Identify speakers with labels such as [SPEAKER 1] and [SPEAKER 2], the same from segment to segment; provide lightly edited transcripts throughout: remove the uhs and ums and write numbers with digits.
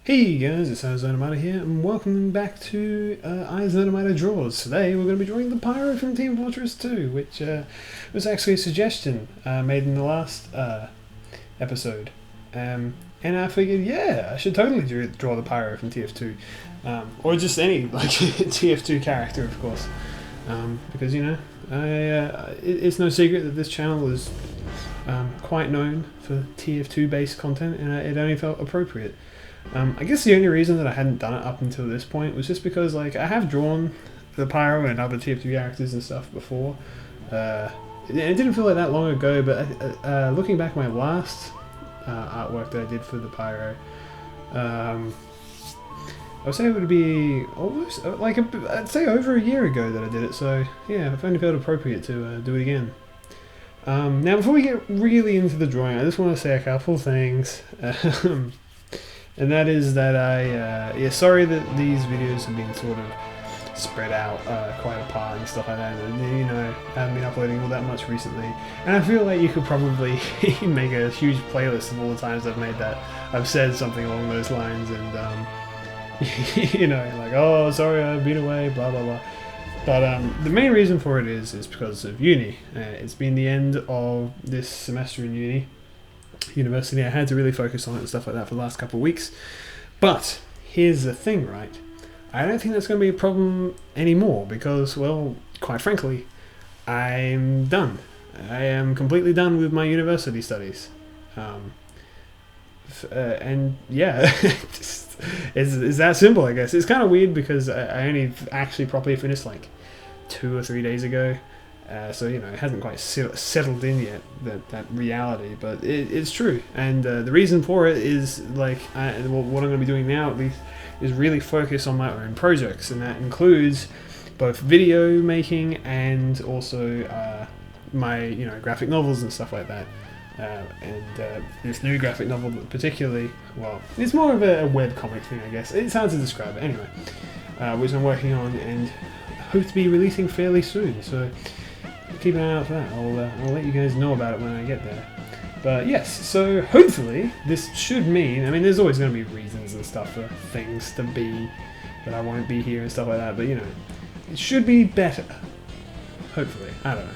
[SPEAKER 1] Hey guys, it's Ihasnotomato here, and welcome back to Ihasnotomato Draws. Today we're going to be drawing the Pyro from Team Fortress 2, which was actually a suggestion made in the last episode. And I figured, yeah, I should totally draw the Pyro from TF2. Or just any like TF2 character, of course. Because, you know, it's no secret that this channel is quite known for TF2 based content, and it only felt appropriate. I guess the only reason that I hadn't done it up until this point was just because, like, I have drawn the Pyro and other TF2 characters and stuff before. It didn't feel like that long ago, but looking back at my last artwork that I did for the Pyro, I would say it would be almost, I'd say over a year ago that I did it, so yeah, it only felt appropriate to do it again. Now, before we get really into the drawing, I just want to say a couple things. And that is that sorry that these videos have been sort of spread out quite apart and stuff like that. And, you know, I haven't been uploading all that much recently. And I feel like you could probably make a huge playlist of all the times I've said something along those lines, and you know, like, oh, sorry, I've been away, blah blah blah. But the main reason for it is because of uni. It's been the end of this semester in university. I had to really focus on it and stuff like that for the last couple of weeks. But here's the thing, right? I don't think that's going to be a problem anymore because, well, quite frankly, I'm done. I am completely done with my university studies. And yeah, it's that simple, I guess. It's kind of weird because I only actually properly finished like 2 or 3 days ago. So, you know, it hasn't quite settled in yet, that reality, but it's true. And the reason for it is, like, what I'm going to be doing now, at least, is really focus on my own projects. And that includes both video making and also my, you know, graphic novels and stuff like that. And this new graphic novel particularly, well, it's more of a webcomic thing, I guess. It's hard to describe it anyway, which I'm working on and hope to be releasing fairly soon. So keep an eye out for that. I'll let you guys know about it when I get there. But yes, so hopefully this should mean, I mean, there's always going to be reasons and stuff for things to be that I won't be here and stuff like that, but you know, it should be better. Hopefully. I don't know.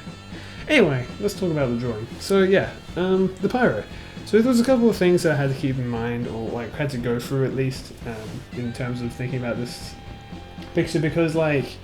[SPEAKER 1] Anyway, let's talk about the drawing. So yeah, the Pyro. So there was a couple of things that I had to keep in mind, or like had to go through at least, in terms of thinking about this picture, because like,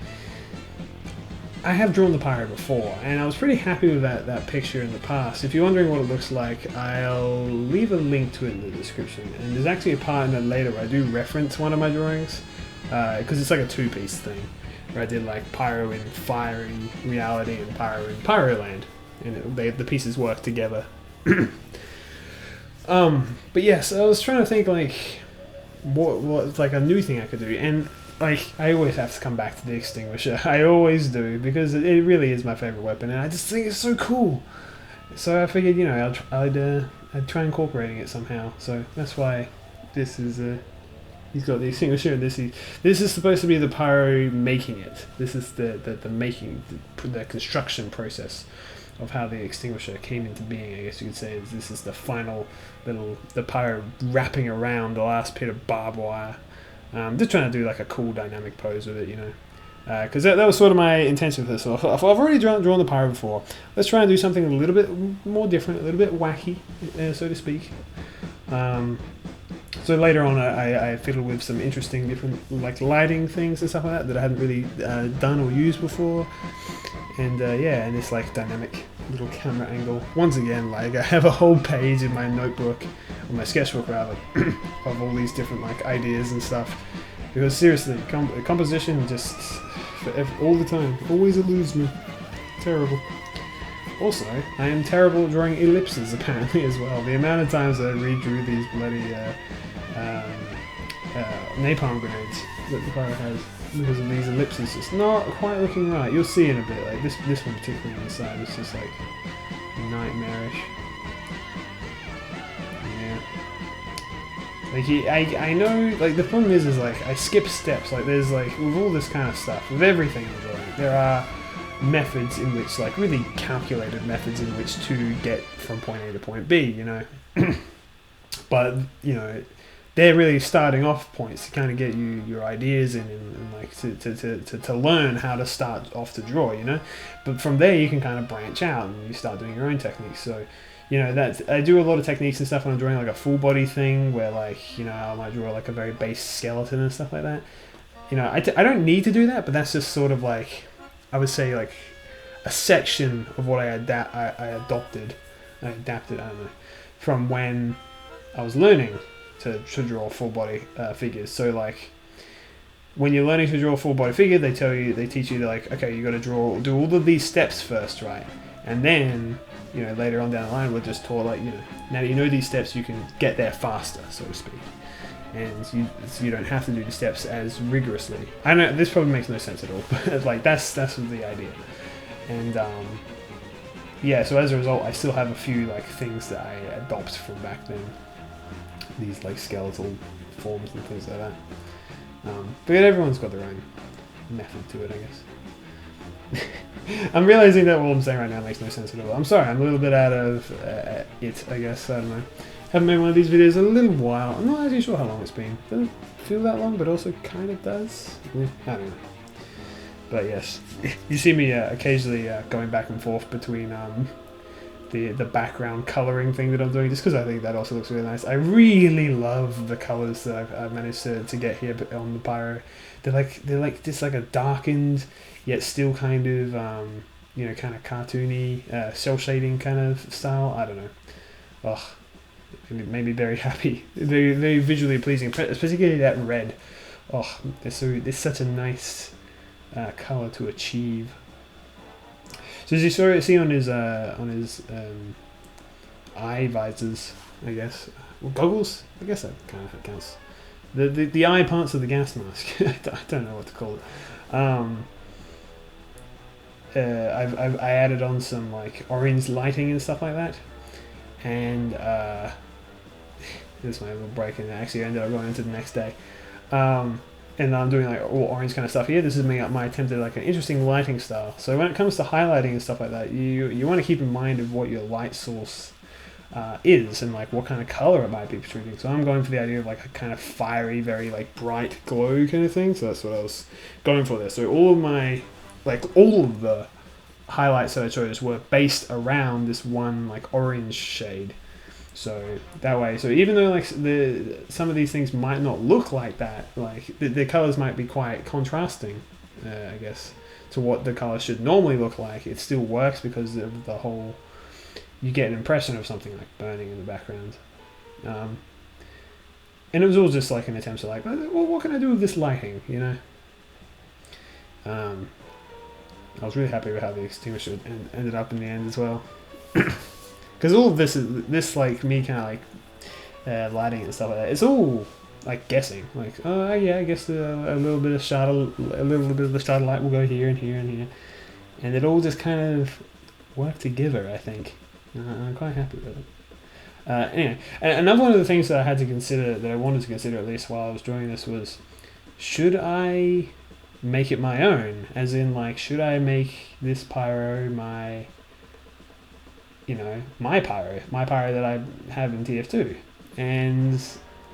[SPEAKER 1] I have drawn the Pyro before, and I was pretty happy with that picture in the past. If you're wondering what it looks like, I'll leave a link to it in the description. And there's actually a part in it later where I do reference one of my drawings, because it's like a two-piece thing, where I did like Pyro in Fiery Reality and Pyro in Pyroland, and the pieces work together. But yes, I was trying to think like what like a new thing I could do, and like, I always have to come back to the extinguisher. I always do, because it really is my favorite weapon, and I just think it's so cool. So I figured, you know, I'd try incorporating it somehow. So that's why this is he's got the extinguisher, and this is supposed to be the Pyro making it. This is the making, the construction process of how the extinguisher came into being, I guess you could say. This is the final the Pyro wrapping around the last bit of barbed wire. Just trying to do like a cool dynamic pose with it, you know, because that was sort of my intention for this. So I've already drawn the Pyro before. Let's try and do something a little bit more different, a little bit wacky, so to speak. So later on, I fiddled with some interesting different like lighting things and stuff like that I hadn't really done or used before, and yeah, and this like dynamic little camera angle. Once again, like, I have a whole page in my notebook, or my sketchbook rather, of all these different like ideas and stuff. Because seriously, composition just all the time always eludes me. Terrible. Also, I am terrible at drawing ellipses apparently as well. The amount of times I redrew these bloody napalm grenades that the Pyro has because of these ellipses, it's not quite looking right. You'll see in a bit. Like this one particularly on the side, it's just like nightmarish. Yeah. Like I know. Like the problem is like I skip steps. Like there's like with all this kind of stuff, with everything I'm drawing, there are methods in which, like really calculated methods in which to get from point A to point B. You know, but you know. they're really starting off points to kind of get you your ideas in and like to learn how to start off to draw, you know. But from there you can kind of branch out and you start doing your own techniques. So, you know, that I do a lot of techniques and stuff when I'm drawing like a full body thing where, like, you know, I might draw like a very base skeleton and stuff like that. You know, I don't need to do that, but that's just sort of like, I would say, like a section of what I adapted, I don't know, from when I was learning to draw full body figures. So like when you're learning to draw a full body figure, they teach you like, okay, you got to do all of these steps first, right? And then, you know, later on down the line, we're just taught, like, you know, now that you know these steps, you can get there faster, so to speak. And you don't have to do the steps as rigorously. I know this probably makes no sense at all, but like that's the idea. And yeah, so as a result, I still have a few like things that I adopt from back then. These like skeletal forms and things like that. But everyone's got their own method to it, I guess. I'm realizing that what I'm saying right now makes no sense at all. I'm sorry, I'm a little bit out of it, I guess. I don't know. Haven't made one of these videos in a little while. I'm not actually sure how long it's been. Doesn't feel that long, but also kind of does. Yeah, I don't know. But yes, you see me occasionally going back and forth between the background coloring thing that I'm doing, just because I think that also looks really nice. I really love the colors that I've managed to get here on the Pyro. They're like just like a darkened yet still kind of you know, kind of cartoony cell shading kind of style. I don't know. Ugh. It made me very happy. Very, very visually pleasing, particularly that red. Oh, it's such a nice color to achieve. So as you see on his eye visors, I guess, well, goggles. I guess that kind of counts. The eye parts of the gas mask. I don't know what to call it. I added on some like orange lighting and stuff like that. And this is my little break, and actually I ended up going into the next day. And I'm doing like all orange kind of stuff here. This is my attempt at like an interesting lighting style. So when it comes to highlighting and stuff like that, you want to keep in mind of what your light source is and like what kind of color it might be protruding. So I'm going for the idea of like a kind of fiery, very like bright glow kind of thing. So that's what I was going for there. So all of the highlights that I chose were based around this one like orange shade. So that way, so even though like some of these things might not look like that, like the colors might be quite contrasting, I guess, to what the color should normally look like, it still works because of the whole, you get an impression of something like burning in the background. And it was all just like an attempt to like, well, what can I do with this lighting, you know? I was really happy with how the extinguisher ended up in the end as well. Because all of this is like me kind of like lighting and stuff like that. It's all like guessing. Like, oh yeah, I guess a little bit of the shadow light will go here and here and here, and it all just kind of worked together. I think I'm quite happy with it. Anyway, and another one of the things that I had to consider, that I wanted to consider at least while I was drawing this, was should I make it my own? As in, like, should I make this Pyro my, you know, my Pyro that I have in TF2? And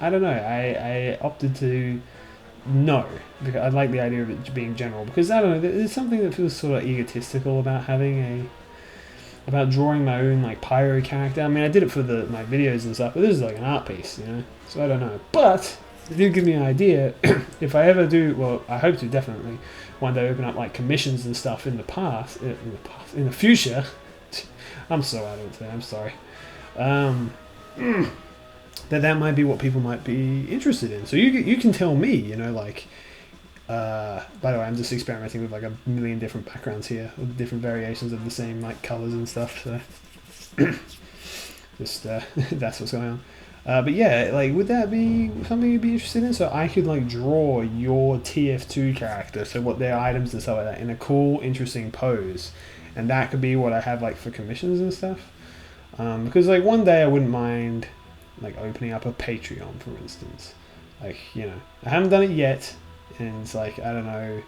[SPEAKER 1] I don't know, I opted to no, because I like the idea of it being general, because I don't know, there's something that feels sort of egotistical about about drawing my own like Pyro character. I mean, I did it for my videos and stuff, but this is like an art piece, you know, so I don't know. But it did give me an idea. If I ever do, well, I hope to definitely one day open up like commissions and stuff in the future. I'm so out of it today, I'm sorry. That might be what people might be interested in. So you can tell me, you know, like, by the way, I'm just experimenting with like a million different backgrounds here, with different variations of the same like colors and stuff. So just that's what's going on. But yeah, like, would that be something you'd be interested in? So I could like draw your TF2 character, so what their items and stuff like that, in a cool, interesting pose, and that could be what I have like for commissions and stuff. Because like one day I wouldn't mind like opening up a Patreon, for instance. Like, you know, I haven't done it yet, and it's like, I don't know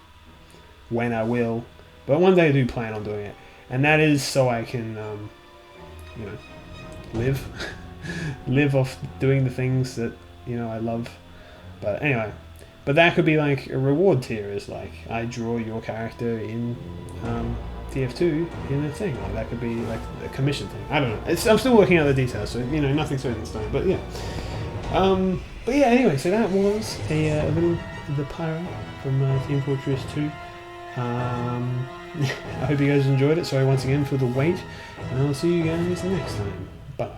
[SPEAKER 1] when I will, but one day I do plan on doing it, and that is so I can, you know, live off doing the things that, you know, I love. But anyway, but that could be like a reward tier, is like I draw your character in TF2 in a thing. Like that could be like a commission thing. I don't know. I'm still working out the details, so you know, nothing's set in stone. But yeah. But yeah. Anyway, so that was a little the Pyro from Team Fortress 2. I hope you guys enjoyed it. Sorry once again for the wait, and I'll see you guys next time.